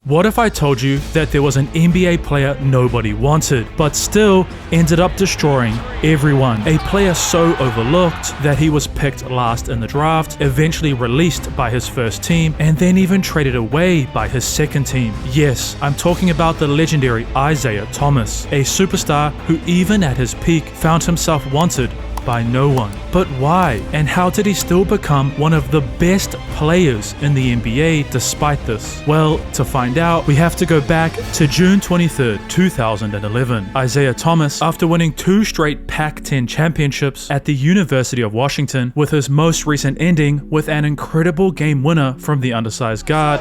What if I told you that there was an NBA player nobody wanted, but still ended up destroying everyone? A player so overlooked that he was picked last in the draft, eventually released by his first team, and then even traded away by his second team. Yes, I'm talking about the legendary Isaiah Thomas, a superstar who even at his peak found himself wanted by no one. But why? And how did he still become one of the best players in the NBA despite this? Well, to find out, we have to go back to June 23rd, 2011. Isaiah Thomas, after winning 2 straight Pac-10 championships at the University of Washington, with his most recent ending with an incredible game winner from the undersized guard,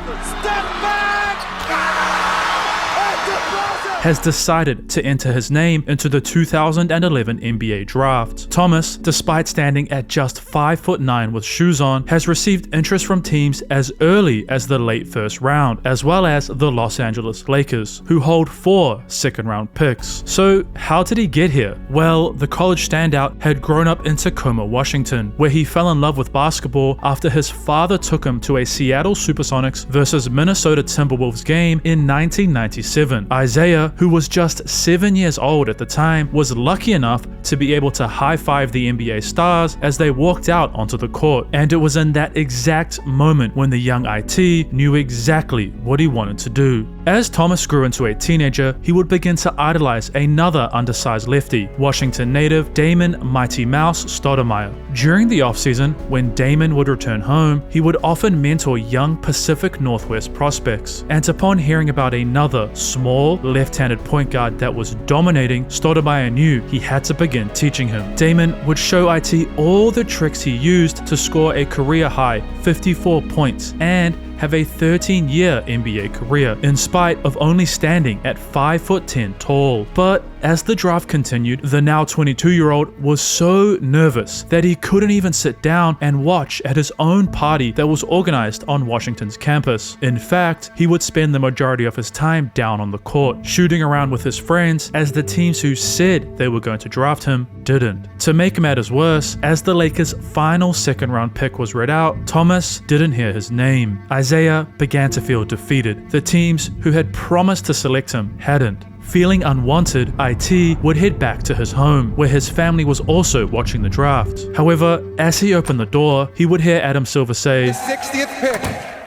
has decided to enter his name into the 2011 NBA draft. Thomas, despite standing at just 5'9" with shoes on, has received interest from teams as early as the late first round, as well as the Los Angeles Lakers, who hold 4 second-round picks. So how did he get here? Well, the college standout had grown up in Tacoma, Washington, where he fell in love with basketball after his father took him to a Seattle Supersonics versus Minnesota Timberwolves game in 1997. Isaiah, who was just 7 years old at the time, was lucky enough to be able to high-five the NBA stars as they walked out onto the court. And it was in that exact moment when the young IT knew exactly what he wanted to do. As Thomas grew into a teenager, he would begin to idolize another undersized lefty, Washington native Damon Mighty Mouse Stoudemire. During the offseason, when Damon would return home, he would often mentor young Pacific Northwest prospects. And upon hearing about another small, left-handed point guard that was dominating, Stoudemire knew he had to begin teaching him. Damon would show IT all the tricks he used to score a career-high 54 points and have a 13-year NBA career, in spite of only standing at 5'10" tall. But as the draft continued, the now 22-year-old was so nervous that he couldn't even sit down and watch at his own party that was organized on Washington's campus. In fact, he would spend the majority of his time down on the court, shooting around with his friends, as the teams who said they were going to draft him didn't. To make matters worse, as the Lakers' final second-round pick was read out, Thomas didn't hear his name. Isaiah began to feel defeated. The teams who had promised to select him hadn't. Feeling unwanted, IT would head back to his home, where his family was also watching the draft. However, as he opened the door, he would hear Adam Silver say, "The 60th pick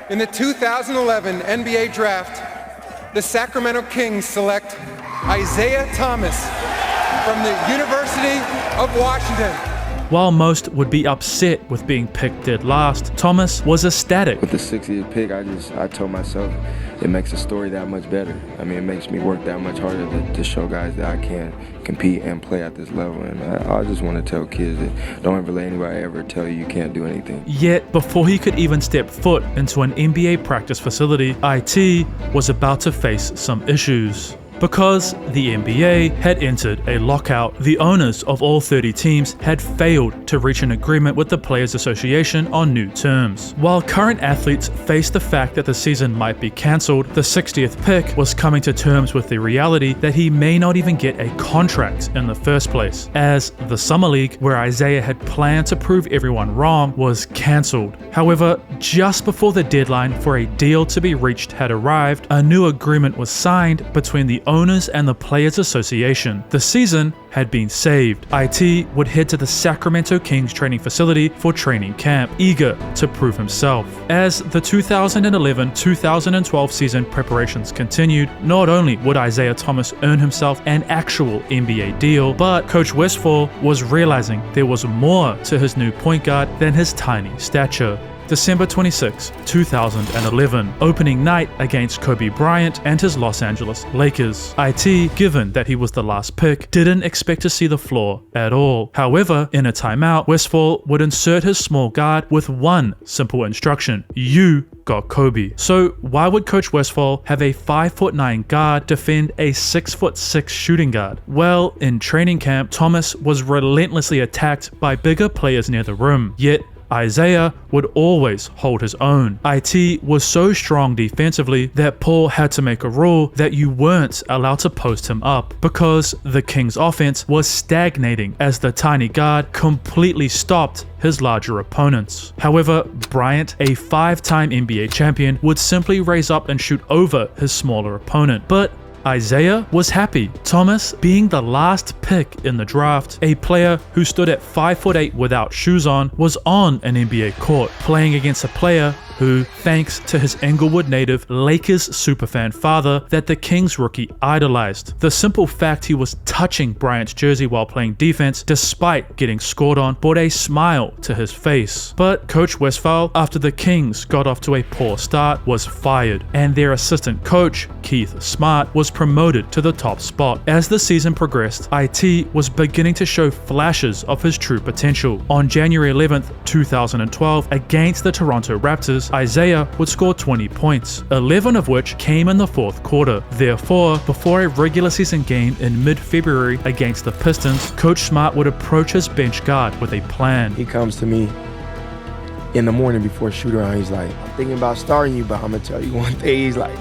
in the 2011 NBA draft, the Sacramento Kings select Isaiah Thomas from the University of Washington." While most would be upset with being picked dead last, Thomas was ecstatic. With the 60th pick, I told myself it makes the story that much better. I mean, it makes me work that much harder to show guys that I can compete and play at this level. And I just want to tell kids that don't ever let anybody ever tell you can't do anything. Yet, before he could even step foot into an NBA practice facility, IT was about to face some issues. Because the NBA had entered a lockout, the owners of all 30 teams had failed to reach an agreement with the Players Association on new terms. While current athletes faced the fact that the season might be cancelled, the 60th pick was coming to terms with the reality that he may not even get a contract in the first place, as the Summer League, where Isaiah had planned to prove everyone wrong, was cancelled. However, just before the deadline for a deal to be reached had arrived, a new agreement was signed between the owners and the Players Association. The season had been saved. IT would head to the Sacramento Kings training facility for training camp, eager to prove himself. As the 2011-2012 season preparations continued, not only would Isaiah Thomas earn himself an actual NBA deal, but Coach Westphal was realizing there was more to his new point guard than his tiny stature. December 26, 2011, opening night against Kobe Bryant and his Los Angeles Lakers. IT, given that he was the last pick, didn't expect to see the floor at all. However, in a timeout, Westphal would insert his small guard with one simple instruction: you got Kobe. So why would Coach Westphal have a 5'9" guard defend a 6'6" shooting guard? Well, in training camp, Thomas was relentlessly attacked by bigger players near the rim, yet Isaiah would always hold his own. IT was so strong defensively that Paul had to make a rule that you weren't allowed to post him up because the Kings offense was stagnating as the tiny guard completely stopped his larger opponents. However, Bryant, a 5-time NBA champion, would simply raise up and shoot over his smaller opponent. But Isaiah was happy. Thomas, being the last pick in the draft, a player who stood at 5'8" without shoes on, was on an NBA court, playing against a player who, thanks to his Inglewood native Lakers superfan father that the Kings rookie idolized. The simple fact he was touching Bryant's jersey while playing defense despite getting scored on brought a smile to his face. But Coach Westphal, after the Kings got off to a poor start, was fired, and their assistant coach, Keith Smart, was promoted to the top spot. As the season progressed, IT was beginning to show flashes of his true potential. On January 11th, 2012, against the Toronto Raptors, Isaiah would score 20 points, 11 of which came in the fourth quarter. Therefore, before a regular season game in mid-February against the Pistons, Coach Smart would approach his bench guard with a plan. He comes to me in the morning before shoot around. He's like, I'm thinking about starting you, but I'm going to tell you one thing. He's like,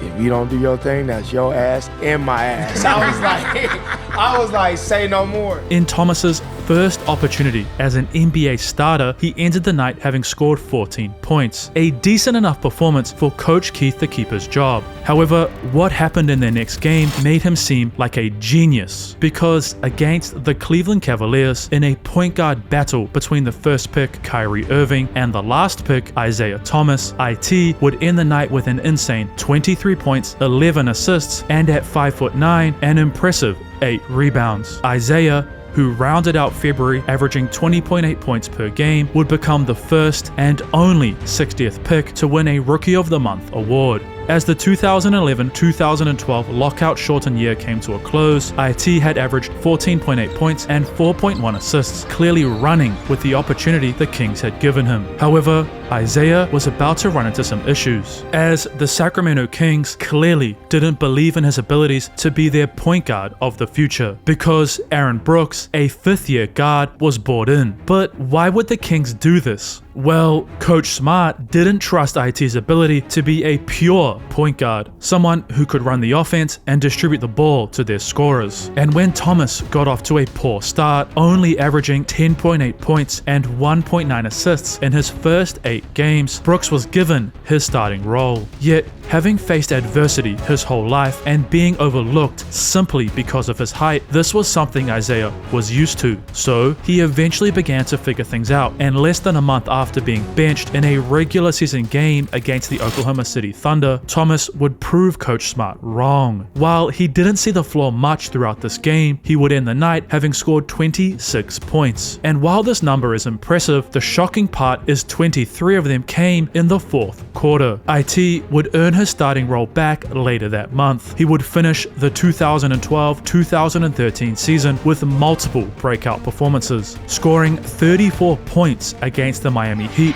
if you don't do your thing, that's your ass and my ass. I was like, say no more. In Thomas's first opportunity as an NBA starter, he ended the night having scored 14 points, a decent enough performance for Coach Keith to keep his job. However, what happened in their next game made him seem like a genius, because against the Cleveland Cavaliers in a point guard battle between the first pick Kyrie Irving and the last pick Isaiah Thomas, IT would end the night with an insane 23 points, 11 assists, and at 5'9", an impressive 8 rebounds. Isaiah, who rounded out February averaging 20.8 points per game, would become the first and only 60th pick to win a Rookie of the Month award. As the 2011-2012 lockout-shortened year came to a close, IT had averaged 14.8 points and 4.1 assists, clearly running with the opportunity the Kings had given him. However, Isaiah was about to run into some issues, as the Sacramento Kings clearly didn't believe in his abilities to be their point guard of the future, because Aaron Brooks, a fifth-year guard, was brought in. But why would the Kings do this? Well, Coach Smart didn't trust IT's ability to be a pure point guard, someone who could run the offense and distribute the ball to their scorers. And when Thomas got off to a poor start, only averaging 10.8 points and 1.9 assists in his first 8 games, Brooks was given his starting role. Yet, having faced adversity his whole life and being overlooked simply because of his height, this was something Isaiah was used to. So, he eventually began to figure things out, and less than a month after being benched in a regular season game against the Oklahoma City Thunder, Thomas would prove Coach Smart wrong. While he didn't see the floor much throughout this game, he would end the night having scored 26 points. And while this number is impressive, the shocking part is 23 of them came in the fourth quarter. IT would earn his starting role back later that month. He would finish the 2012-2013 season with multiple breakout performances, scoring 34 points against the Miami Heat,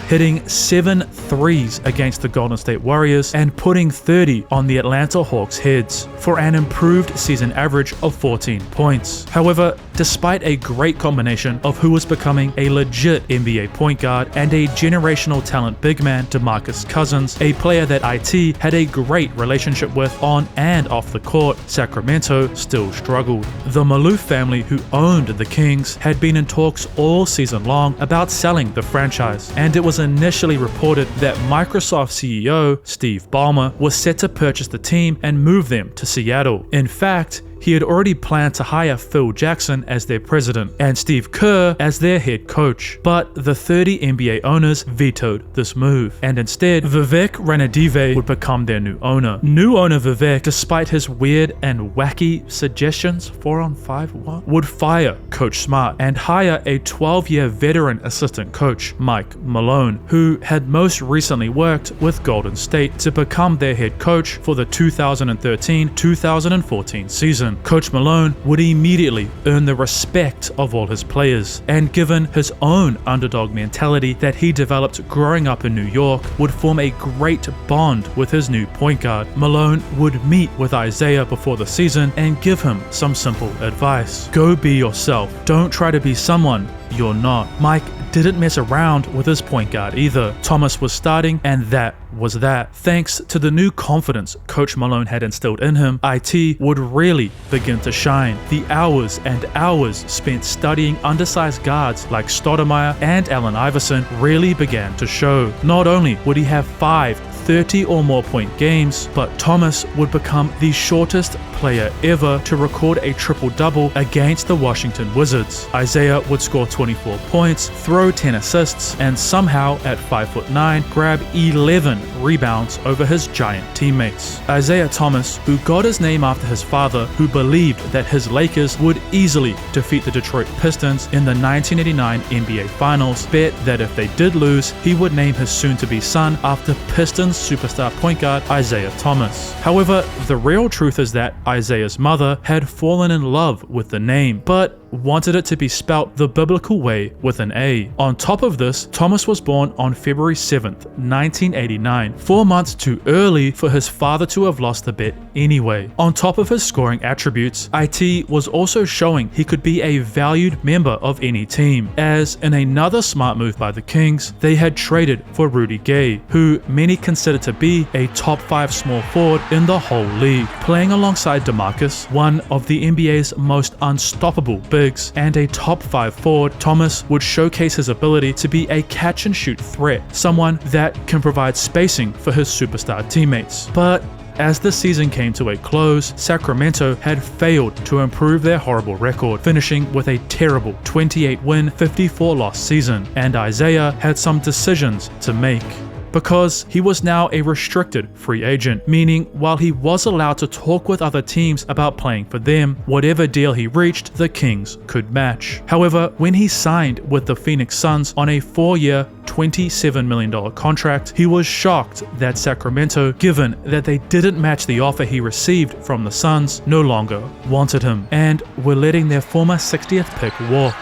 hitting 7 threes against the Golden State Warriors, and putting 30 on the Atlanta Hawks' heads for an improved season average of 14 points. However, despite a great combination of who was becoming a legit NBA point guard and a generational talent big man, DeMarcus Cousins, a player that IT had a great relationship with on and off the court, Sacramento still struggled. The Maloof family, who owned the Kings, had been in talks all season long about selling the franchise, and it was initially reported that Microsoft CEO Steve Ballmer was set to purchase the team and move them to Seattle. In fact, he had already planned to hire Phil Jackson as their president and Steve Kerr as their head coach, but the 30 NBA owners vetoed this move, and instead Vivek Ranadive would become their new owner. New owner Vivek, despite his weird and wacky suggestions, 4-on-5 would fire Coach Smart and hire a 12-year veteran assistant coach, Mike Malone, who had most recently worked with Golden State, to become their head coach for the 2013-2014 season. Washington. Coach Malone would immediately earn the respect of all his players, and given his own underdog mentality that he developed growing up in New York, would form a great bond with his new point guard. Malone would meet with Isaiah before the season and give him some simple advice. Go be yourself. Don't try to be someone you're not. Mike didn't mess around with his point guard either. Thomas was starting, and that was that. Thanks to the new confidence Coach Malone had instilled in him, IT would really begin to shine. The hours and hours spent studying undersized guards like Stoudemire and Allen Iverson really began to show. Not only would he have 5 30 or more point games, but Thomas would become the shortest player ever to record a triple-double against the Washington Wizards. Isaiah would score 24 points, throw 10 assists, and somehow at 5'9", grab 11 rebounds over his giant teammates. Isaiah Thomas, who got his name after his father, who believed that his Lakers would easily defeat the Detroit Pistons in the 1989 NBA Finals, bet that if they did lose, he would name his soon-to-be son after Pistons superstar point guard Isaiah Thomas. However, the real truth is that Isaiah's mother had fallen in love with the name, but wanted it to be spelt the biblical way with an A. On top of this, Thomas was born on February 7th, 1989, 4 months too early for his father to have lost the bet anyway. On top of his scoring attributes, IT was also showing he could be a valued member of any team, as in another smart move by the Kings, they had traded for Rudy Gay, who many consider to be a top 5 small forward in the whole league. Playing alongside DeMarcus, one of the NBA's most unstoppable bigs, and a top 5 forward, Thomas would showcase his ability to be a catch-and-shoot threat, someone that can provide spacing for his superstar teammates. But as the season came to a close, Sacramento had failed to improve their horrible record, finishing with a terrible 28-win, 54-loss season, and Isaiah had some decisions to make. Because he was now a restricted free agent, meaning while he was allowed to talk with other teams about playing for them, whatever deal he reached, the Kings could match. However, when he signed with the Phoenix Suns on a 4-year, $27 million contract, he was shocked that Sacramento, given that they didn't match the offer he received from the Suns, no longer wanted him, and were letting their former 60th pick walk.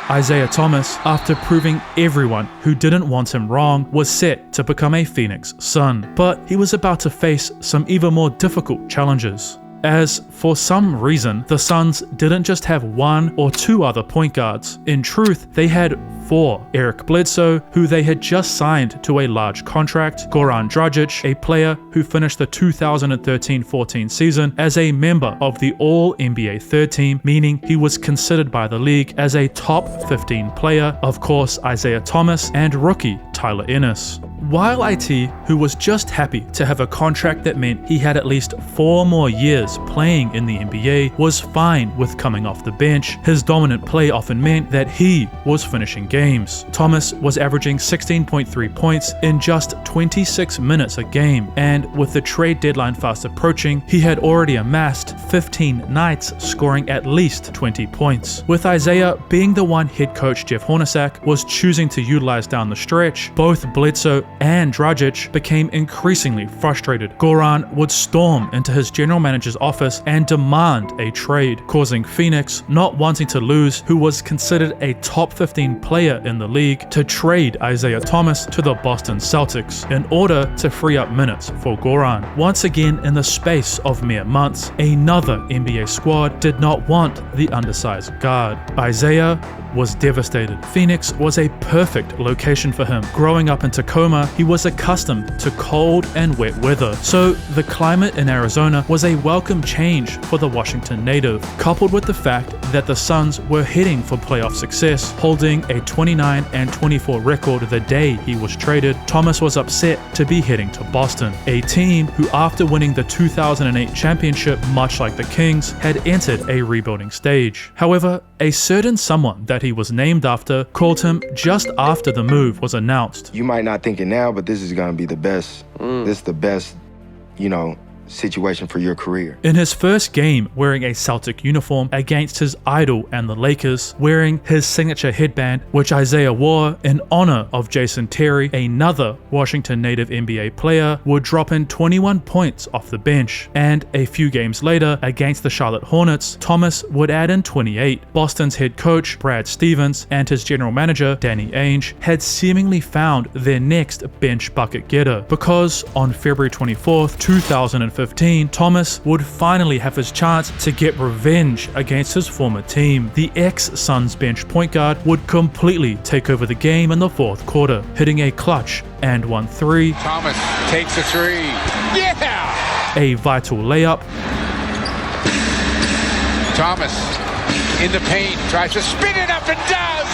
Isaiah Thomas, after proving everyone who didn't want him wrong, was set to become a Phoenix Sun, but he was about to face some even more difficult challenges. As, for some reason, the Suns didn't just have 1 or 2 other point guards. In truth, they had 4. Eric Bledsoe, who they had just signed to a large contract, Goran Dragic, a player who finished the 2013-14 season as a member of the All-NBA third team, meaning he was considered by the league as a top 15 player, of course Isaiah Thomas, and rookie Tyler Ennis. While IT, who was just happy to have a contract that meant he had at least 4 more years playing in the NBA, was fine with coming off the bench, his dominant play often meant that he was finishing games. Thomas was averaging 16.3 points in just 26 minutes a game, and with the trade deadline fast approaching, he had already amassed 15 nights scoring at least 20 points. With Isaiah being the one head coach Jeff Hornacek was choosing to utilize down the stretch, both Bledsoe and Dragic became increasingly frustrated. Goran would storm into his general manager's office and demand a trade, causing Phoenix, not wanting to lose who was considered a top 15 player in the league, to trade Isaiah Thomas to the Boston Celtics in order to free up minutes for Goran. Once again, in the space of mere months, another NBA squad did not want the undersized guard. Isaiah was devastated. Phoenix was a perfect location for him. Growing up in Tacoma, he was accustomed to cold and wet weather, so the climate in Arizona was a welcome change for the Washington native. Coupled with the fact that the Suns were heading for playoff success, holding a 29-24 record the day he was traded, Thomas was upset to be heading to Boston, a team who, after winning the 2008 championship, much like the Kings, had entered a rebuilding stage. However, a certain someone that he was named after called him just after the move was announced. You might not think it now, but this is going to be the best. This is the best, situation for your career. In his first game wearing a Celtic uniform against his idol and the Lakers, wearing his signature headband, which Isaiah wore in honor of Jason Terry, another Washington native NBA player, would drop in 21 points off the bench. And a few games later, against the Charlotte Hornets, Thomas would add in 28. Boston's head coach, Brad Stevens, and his general manager, Danny Ainge, had seemingly found their next bench bucket getter, because on February 24th, 2015, Thomas would finally have his chance to get revenge against his former team. The ex-Suns bench point guard would completely take over the game in the fourth quarter, hitting a clutch and 1-3. Thomas takes a three. Yeah! A vital layup. Thomas in the paint, tries to spin it up and does!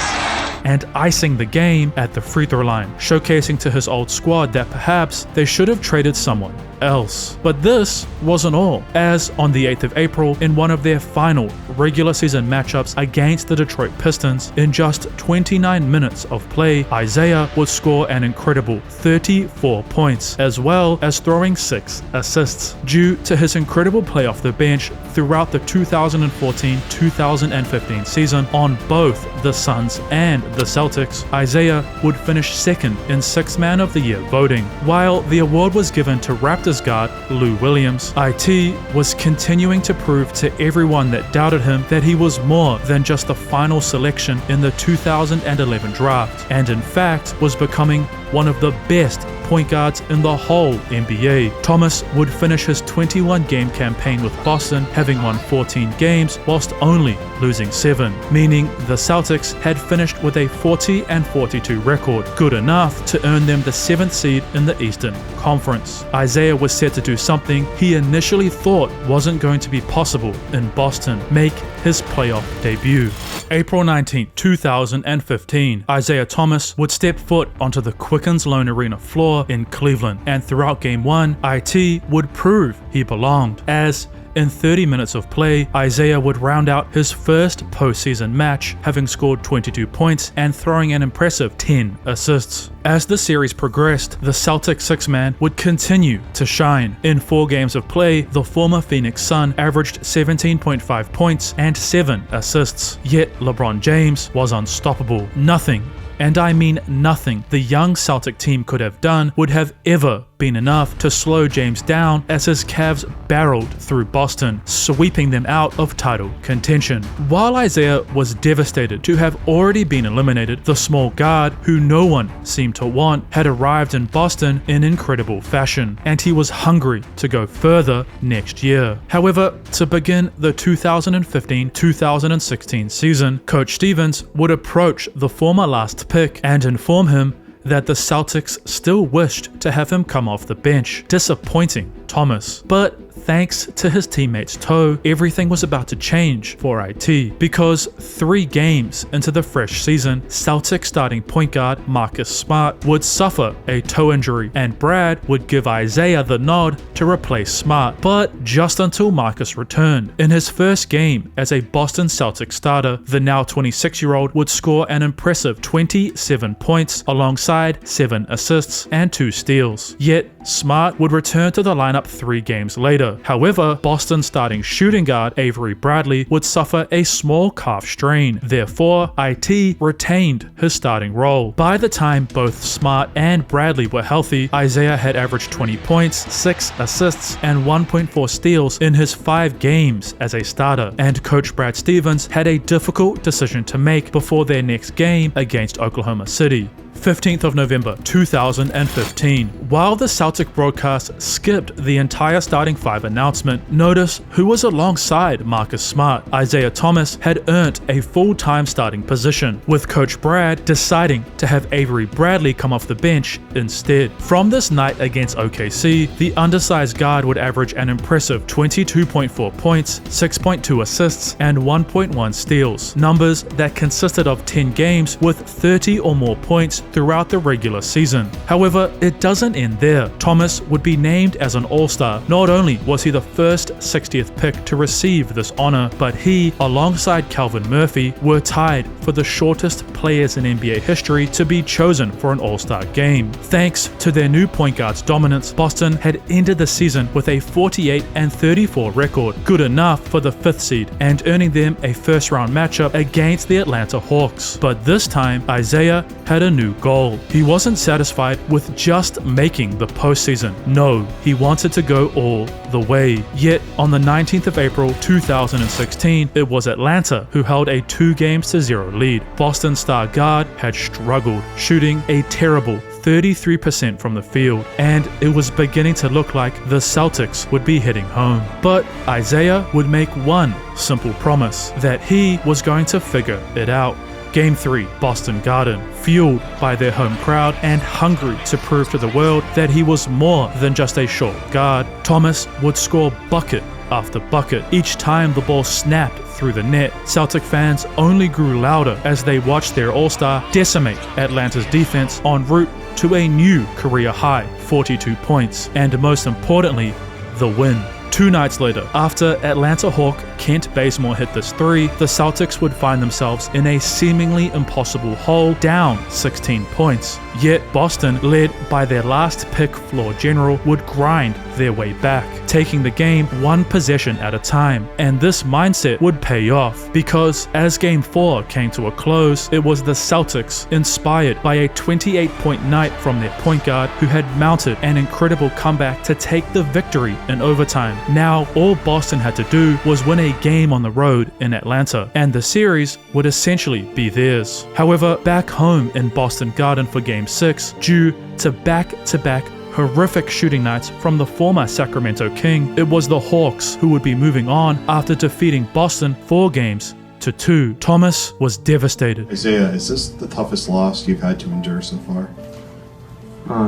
And icing the game at the free throw line, showcasing to his old squad that perhaps they should have traded someone else. But this wasn't all, as on the 8th of April, in one of their final regular season matchups against the Detroit Pistons, in just 29 minutes of play, Isaiah would score an incredible 34 points, as well as throwing 6 assists. Due to his incredible play off the bench throughout the 2014-2015 season on both the Suns and the Celtics, Isaiah would finish second in Sixth Man of the Year voting. While the award was given to Raptors guard Lou Williams, IT was continuing to prove to everyone that doubted him that he was more than just the final selection in the 2011 draft, and in fact was becoming one of the best point guards in the whole NBA. Thomas would finish his 21-game campaign with Boston, having won 14 games whilst only losing 7, meaning the Celtics had finished with a 40-42 record, good enough to earn them the 7th seed in the Eastern Conference. Isaiah was set to do something he initially thought wasn't going to be possible in Boston: make his playoff debut. April 19, 2015, Isaiah Thomas would step foot onto the Quickens Loan Arena floor in Cleveland, and throughout Game 1, IT would prove he belonged, as in 30 minutes of play, Isaiah would round out his first postseason match, having scored 22 points and throwing an impressive 10 assists. As the series progressed, the Celtics six-man would continue to shine. In 4 games of play, the former Phoenix Sun averaged 17.5 points and 7 assists. Yet LeBron James was unstoppable. Nothing, and I mean nothing, the young Celtic team could have done would have ever been enough to slow James down as his Cavs barreled through Boston, sweeping them out of title contention. While Isaiah was devastated to have already been eliminated, the small guard, who no one seemed to want, had arrived in Boston in incredible fashion, and he was hungry to go further next year. However, to begin the 2015-2016 season, Coach Stevens would approach the former last pick and inform him that the Celtics still wished to have him come off the bench, disappointing Thomas. But thanks to his teammate's toe, everything was about to change for IT, because 3 games into the fresh season, Celtics starting point guard Marcus Smart would suffer a toe injury, and Brad would give Isaiah the nod to replace Smart, but just until Marcus returned. In his first game as a Boston Celtics starter, the now 26-year-old would score an impressive 27 points alongside 7 assists and 2 steals. Yet Smart would return to the lineup 3 games later. However, Boston starting shooting guard Avery Bradley would suffer a small calf strain. Therefore, IT retained his starting role. By the time both Smart and Bradley were healthy, Isaiah had averaged 20 points, 6 assists, and 1.4 steals in his 5 games as a starter, and Coach Brad Stevens had a difficult decision to make before their next game against Oklahoma City. 15th of November 2015. While the Celtic broadcast skipped the entire starting 5 announcement, notice who was alongside Marcus Smart. Isaiah Thomas had earned a full-time starting position, with Coach Brad deciding to have Avery Bradley come off the bench instead. From this night against OKC, the undersized guard would average an impressive 22.4 points, 6.2 assists, and 1.1 steals, numbers that consisted of 10 games with 30 or more points throughout the regular season. However, it doesn't end there. Thomas would be named as an All-Star not only was he the first 60th pick to receive this honor, but he, alongside Calvin Murphy, were tied for the shortest players in NBA history to be chosen for an All-Star game. Thanks to their new point guard's dominance, Boston had ended the season with a 48-34 record, good enough for the 5th seed, and earning them a first-round matchup against the Atlanta Hawks. But this time, Isaiah had a new goal. He wasn't satisfied with just making the postseason. No, he wanted to go all the way. Yet, on the 19th of April 2016, it was Atlanta who held a 2-0 lead. Boston star guard had struggled, shooting a terrible 33% from the field, and it was beginning to look like the Celtics would be heading home. But Isaiah would make one simple promise, that he was going to figure it out. Game 3, Boston Garden. Fueled by their home crowd and hungry to prove to the world that he was more than just a short guard, Thomas would score bucket after bucket. Each time the ball snapped through the net, Celtic fans only grew louder as they watched their all-star decimate Atlanta's defense en route to a new career high, 42 points, and most importantly, the win. 2 nights later, after Atlanta Hawk Kent Bazemore hit this 3, the Celtics would find themselves in a seemingly impossible hole, down 16 points. Yet Boston, led by their last pick floor general, would grind their way back, taking the game one possession at a time. And this mindset would pay off, because as Game 4 came to a close, it was the Celtics, inspired by a 28-point night from their point guard, who had mounted an incredible comeback to take the victory in overtime. Now, all Boston had to do was win a game on the road in Atlanta, and the series would essentially be theirs. However, back home in Boston Garden for Game 6, due to back-to-back horrific shooting nights from the former Sacramento King, it was the Hawks who would be moving on after defeating Boston 4-2. Thomas was devastated. Isaiah, is this the toughest loss you've had to endure so far?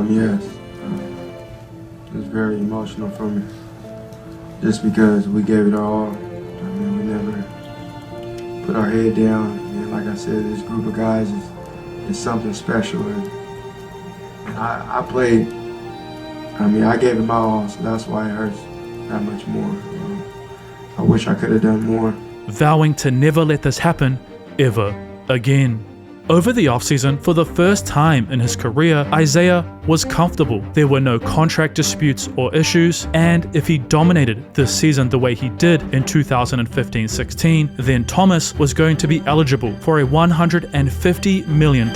Yes. It was very emotional for me. Just because we gave it all. I mean, we never put our head down. And like I said, this group of guys is something special. And I played, I gave it my all, so that's why it hurts that much more. I wish I could have done more. Vowing to never let this happen ever again. Over the offseason, for the first time in his career, Isaiah was comfortable. There were no contract disputes or issues, and if he dominated this season the way he did in 2015-16, then Thomas was going to be eligible for a $150 million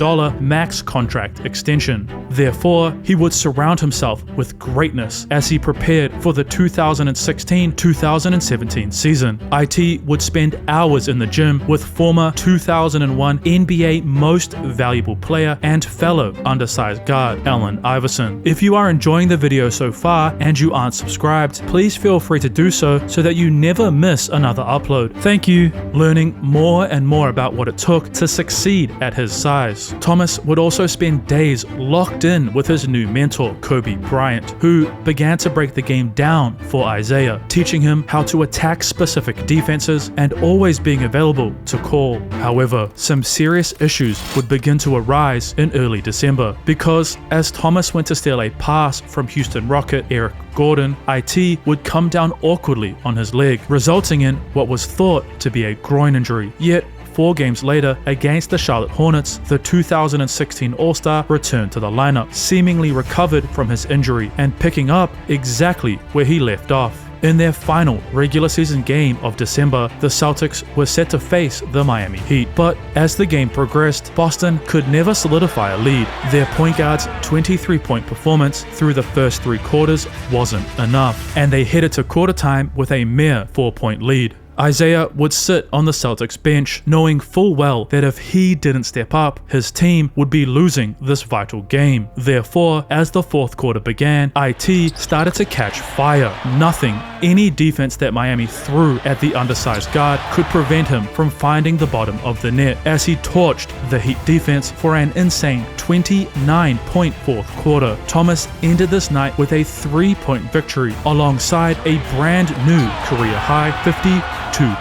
max contract extension. Therefore, he would surround himself with greatness as he prepared for the 2016-2017 season. IT would spend hours in the gym with former 2001 NBA most valuable player and fellow undersized guard Allen Iverson. If you are enjoying the video so far and you aren't subscribed, please feel free to do so that you never miss another upload. Thank you. Learning more and more about what it took to succeed at his size. Thomas would also spend days locked in with his new mentor, Kobe Bryant, who began to break the game down for Isaiah, teaching him how to attack specific defenses and always being available to call. However, some serious issues would begin to arise in early December, because as Thomas went to steal a pass from Houston Rocket Eric Gordon, IT would come down awkwardly on his leg, resulting in what was thought to be a groin injury. Yet 4 games later, against the Charlotte Hornets, the 2016 All-Star returned to the lineup, seemingly recovered from his injury and picking up exactly where he left off. In their final regular season game of December, the Celtics were set to face the Miami Heat, but as the game progressed, Boston could never solidify a lead. Their point guard's 23-point performance through the first 3 quarters wasn't enough, and they headed to quarter time with a mere 4-point lead. Isaiah would sit on the Celtics bench, knowing full well that if he didn't step up, his team would be losing this vital game. Therefore, as the 4th quarter began, IT started to catch fire. Nothing, any defense that Miami threw at the undersized guard could prevent him from finding the bottom of the net, as he torched the Heat defense for an insane 29-point 4th quarter. Thomas ended this night with a 3-point victory alongside a brand new career high 52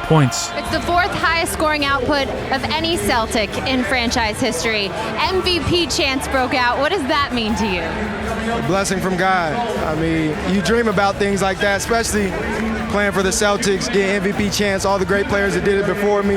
points. It's the 4th highest scoring output of any Celtic in franchise history. MVP chants broke out. What does that mean to you? a blessing from God. I mean, you dream about things like that, especially playing for the Celtics, getting MVP chance, all the great players that did it before me.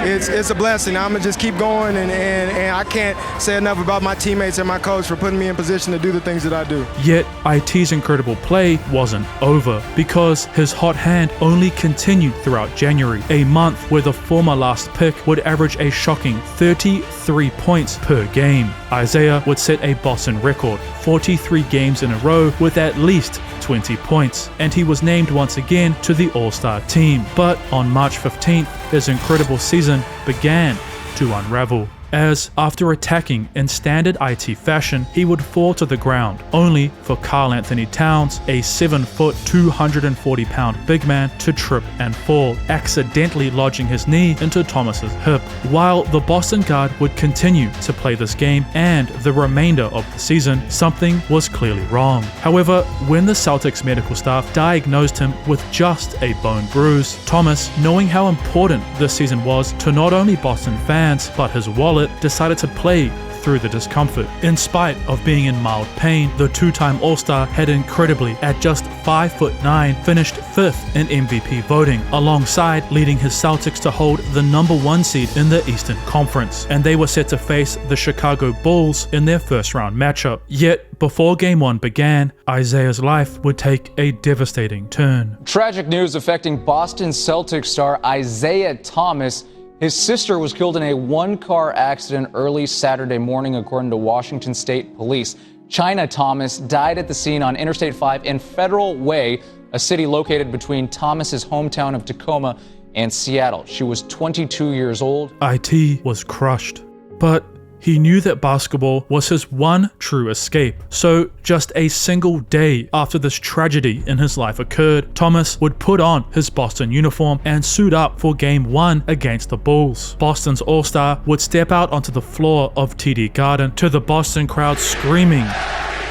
It's a blessing. I'm gonna just keep going, and I can't say enough about my teammates and my coach for putting me in position to do the things that I do. Yet, IT's incredible play wasn't over, because his hot hand only continued throughout January, a month where the former last pick would average a shocking 33 points per game. Isaiah would set a Boston record, 43 games in a row with at least 20 points, and he was named once again to the All-Star team. But on March 15th, his incredible season began to unravel, as after attacking in standard IT fashion, he would fall to the ground, only for Karl Anthony Towns, a 7-foot, 240-pound big man, to trip and fall, accidentally lodging his knee into Thomas's hip. While the Boston guard would continue to play this game and the remainder of the season, something was clearly wrong. However, when the Celtics medical staff diagnosed him with just a bone bruise, Thomas, knowing how important this season was to not only Boston fans, but his wallet, decided to play through the discomfort. In spite of being in mild pain, the two-time All-Star had incredibly, at just 5'9", finished 5th in MVP voting, alongside leading his Celtics to hold the #1 seed in the Eastern Conference, and they were set to face the Chicago Bulls in their first-round matchup. Yet, before Game 1 began, Isaiah's life would take a devastating turn. Tragic news affecting Boston Celtics star Isaiah Thomas. His sister was killed in a one-car accident early Saturday morning, according to Washington State Police. China Thomas died at the scene on Interstate 5 in Federal Way, a city located between Thomas's hometown of Tacoma and Seattle. She was 22 years old. IT was crushed, but he knew that basketball was his one true escape. So just a single day after this tragedy in his life occurred, Thomas would put on his Boston uniform and suit up for Game 1 against the Bulls. Boston's All-Star would step out onto the floor of TD Garden to the Boston crowd screaming,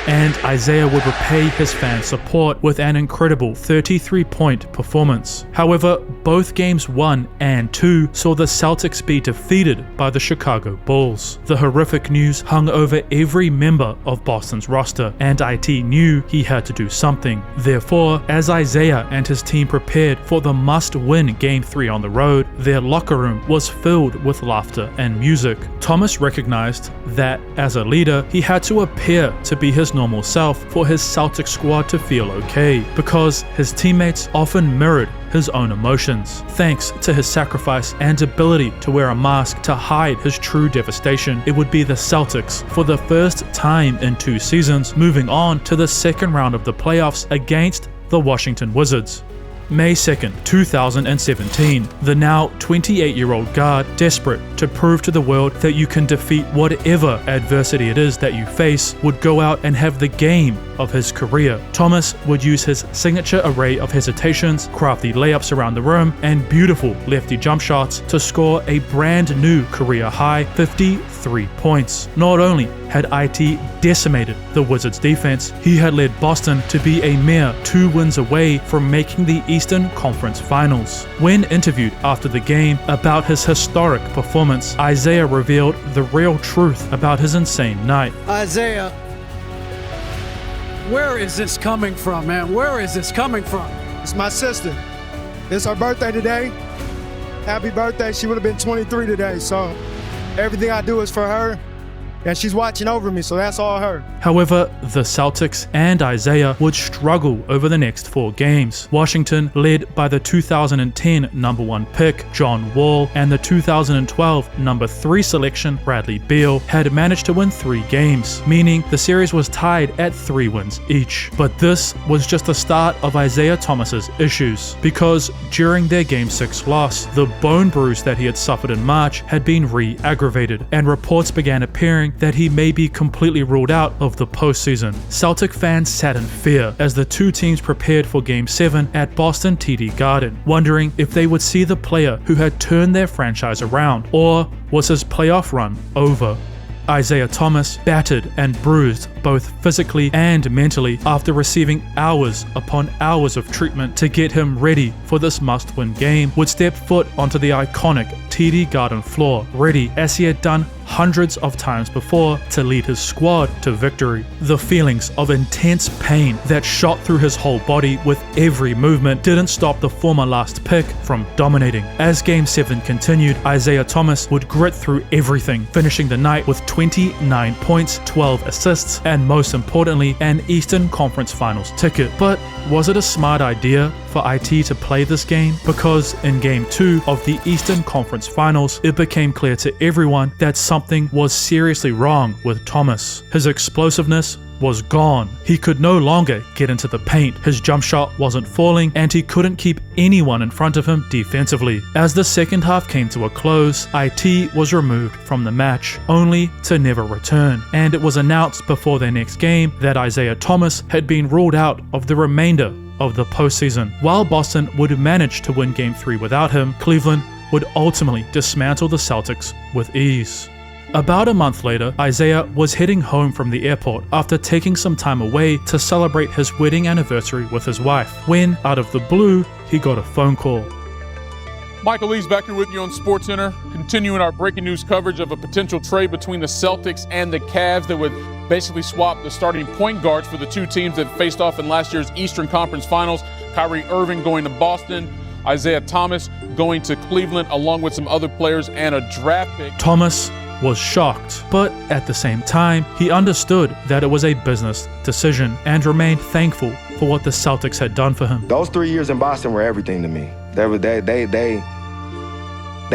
and Isaiah would repay his fans' support with an incredible 33-point performance. However, both games 1 and 2 saw the Celtics be defeated by the Chicago Bulls. The horrific news hung over every member of Boston's roster, and IT knew he had to do something. Therefore, as Isaiah and his team prepared for the must-win Game 3 on the road, their locker room was filled with laughter and music. Thomas recognized that, as a leader, he had to appear to be his normal self for his Celtic squad to feel okay, because his teammates often mirrored his own emotions. Thanks to his sacrifice and ability to wear a mask to hide his true devastation, it would be the Celtics, for the first time in 2 seasons, moving on to the second round of the playoffs against the Washington Wizards. May 2nd, 2017, the now 28-year-old guard, desperate to prove to the world that you can defeat whatever adversity it is that you face, would go out and have the game of his career. Thomas would use his signature array of hesitations, crafty layups around the rim, and beautiful lefty jump shots to score a brand new career high 53 points. Not only had IT decimated the Wizards' defense, he had led Boston to be a mere 2 wins away from making the Eastern Conference Finals. When interviewed after the game about his historic performance, Isaiah revealed the real truth about his insane night. Isaiah, where is this coming from, man? Where is this coming from? It's my sister. It's her birthday today. Happy birthday. She would have been 23 today, so everything I do is for her. And she's watching over me, so that's all her. However, the Celtics and Isaiah would struggle over the next 4 games. Washington, led by the 2010 #1 pick John Wall and the 2012 #3 selection Bradley Beal, had managed to win 3 games, meaning the series was tied at 3 wins each. But this was just the start of Isaiah Thomas's issues, because during their Game 6 loss, the bone bruise that he had suffered in March had been re-aggravated, and reports began appearing that he may be completely ruled out of the postseason. Celtic fans sat in fear as the 2 teams prepared for Game 7 at Boston TD Garden, wondering if they would see the player who had turned their franchise around, or was his playoff run over? Isaiah Thomas, battered and bruised both physically and mentally, after receiving hours upon hours of treatment to get him ready for this must-win game, would step foot onto the iconic TD Garden floor, ready as he had done hundreds of times before to lead his squad to victory. The feelings of intense pain that shot through his whole body with every movement didn't stop the former last pick from dominating. As Game 7 continued, Isaiah Thomas would grit through everything, finishing the night with 29 points, 12 assists, and most importantly, an Eastern Conference Finals ticket. But was it a smart idea for IT to play this game? Because in Game 2 of the Eastern Conference Finals, it became clear to everyone that something was seriously wrong with Thomas. His explosiveness was gone. He could no longer get into the paint, his jump shot wasn't falling, and he couldn't keep anyone in front of him defensively. As the second half came to a close, IT was removed from the match, only to never return, and it was announced before their next game that Isaiah Thomas had been ruled out of the remainder of the postseason. While Boston would manage to win Game 3 without him, Cleveland would ultimately dismantle the Celtics with ease. About a month later, Isaiah was heading home from the airport after taking some time away to celebrate his wedding anniversary with his wife, when, out of the blue, he got a phone call. Michael Lee's back here with you on SportsCenter, continuing our breaking news coverage of a potential trade between the Celtics and the Cavs that would basically swap the starting point guards for the two teams that faced off in last year's Eastern Conference Finals. Kyrie Irving going to Boston, Isaiah Thomas going to Cleveland, along with some other players and a draft pick. Thomas was shocked, but at the same time, he understood that it was a business decision and remained thankful for what the Celtics had done for him. Those 3 years in Boston were everything to me. They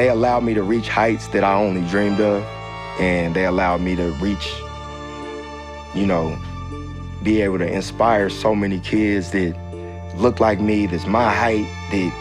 allowed me to reach heights that I only dreamed of, and they allowed me to reach, be able to inspire so many kids that look like me, that's my height, that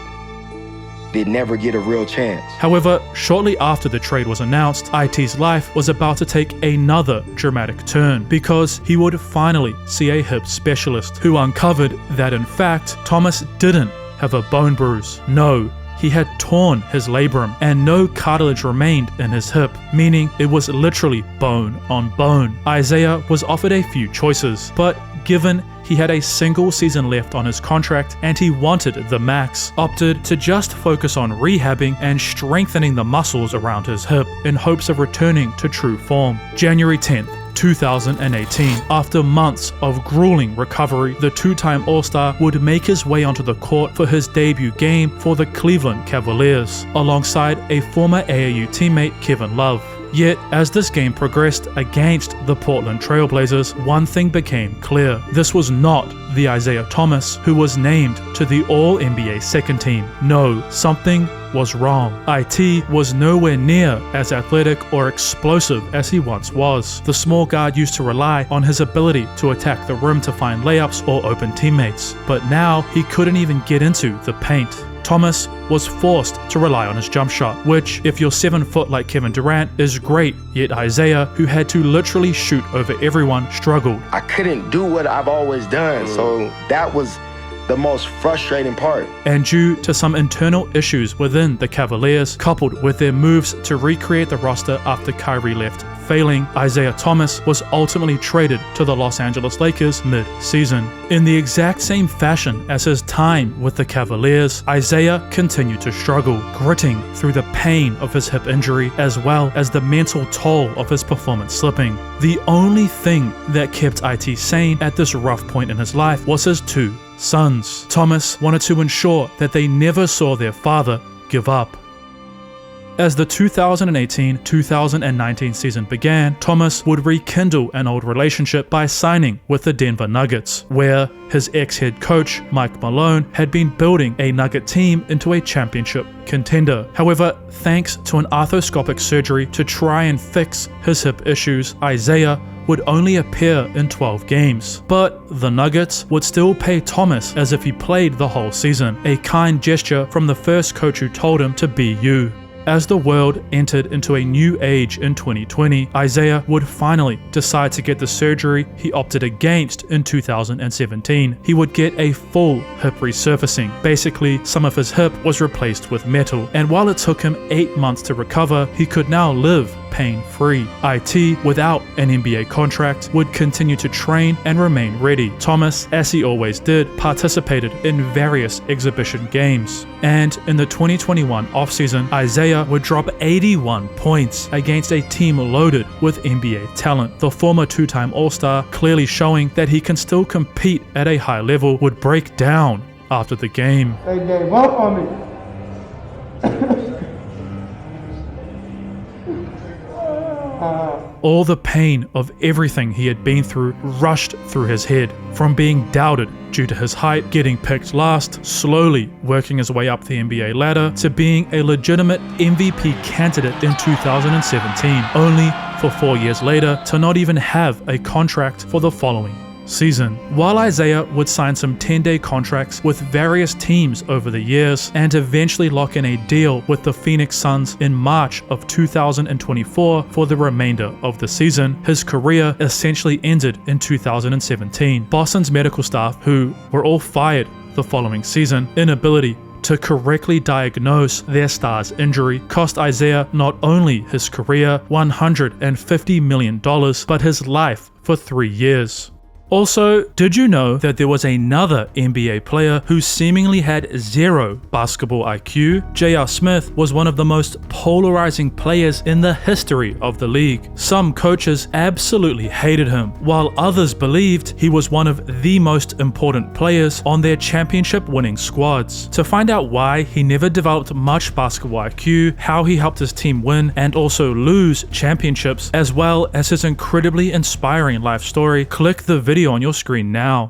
never get a real chance. However, shortly after the trade was announced, IT's life was about to take another dramatic turn, because he would finally see a hip specialist who uncovered that in fact, Thomas didn't have a bone bruise. No, he had torn his labrum and no cartilage remained in his hip, meaning it was literally bone on bone. Isaiah was offered a few choices, but given he had a single season left on his contract and he wanted the max, opted to just focus on rehabbing and strengthening the muscles around his hip in hopes of returning to true form. January 10th, 2018. After months of grueling recovery, the two-time All-Star would make his way onto the court for his debut game for the Cleveland Cavaliers, alongside a former AAU teammate Kevin Love. Yet, as this game progressed against the Portland Trail Blazers, one thing became clear. This was not the Isaiah Thomas who was named to the All-NBA second team. No, something was wrong. IT was nowhere near as athletic or explosive as he once was. The small guard used to rely on his ability to attack the rim to find layups or open teammates, but now he couldn't even get into the paint. Thomas was forced to rely on his jump shot, which, if you're 7 foot like Kevin Durant, is great, yet Isaiah, who had to literally shoot over everyone, struggled. I couldn't do what I've always done, so that was the most frustrating part. And due to some internal issues within the Cavaliers, coupled with their moves to recreate the roster after Kyrie left failing, Isaiah Thomas was ultimately traded to the Los Angeles Lakers mid-season. In the exact same fashion as his time with the Cavaliers, Isaiah continued to struggle, gritting through the pain of his hip injury as well as the mental toll of his performance slipping. The only thing that kept IT sane at this rough point in his life was his 2 sons. Thomas wanted to ensure that they never saw their father give up. As the 2018-2019 season began, Thomas would rekindle an old relationship by signing with the Denver Nuggets, where his ex-head coach, Mike Malone, had been building a Nugget team into a championship contender. However, thanks to an arthroscopic surgery to try and fix his hip issues, Isaiah would only appear in 12 games. But the Nuggets would still pay Thomas as if he played the whole season, a kind gesture from the first coach who told him to be you. As the world entered into a new age in 2020, Isaiah would finally decide to get the surgery he opted against in 2017. He would get a full hip resurfacing. Basically, some of his hip was replaced with metal, and while it took him 8 months to recover, he could now live pain-free. IT, without an NBA contract, would continue to train and remain ready. Thomas, as he always did, participated in various exhibition games. And in the 2021 offseason, Isaiah would drop 81 points against a team loaded with NBA talent. The former two-time All-Star, clearly showing that he can still compete at a high level, would break down after the game. They gave up on me. All the pain of everything he had been through rushed through his head, from being doubted due to his height, getting picked last, slowly working his way up the NBA ladder, to being a legitimate MVP candidate in 2017, only for 4 years later to not even have a contract for the following season. While Isaiah would sign some 10-day contracts with various teams over the years and eventually lock in a deal with the Phoenix Suns in March of 2024 for the remainder of the season, his career essentially ended in 2017. Boston's medical staff, who were all fired the following season, inability to correctly diagnose their star's injury, cost Isaiah not only his career, $150 million, but his life for 3 years. Also, did you know that there was another NBA player who seemingly had zero basketball IQ? J.R. Smith was one of the most polarizing players in the history of the league. Some coaches absolutely hated him, while others believed he was one of the most important players on their championship-winning squads. To find out why he never developed much basketball IQ, how he helped his team win and also lose championships, as well as his incredibly inspiring life story, click the video on your screen now.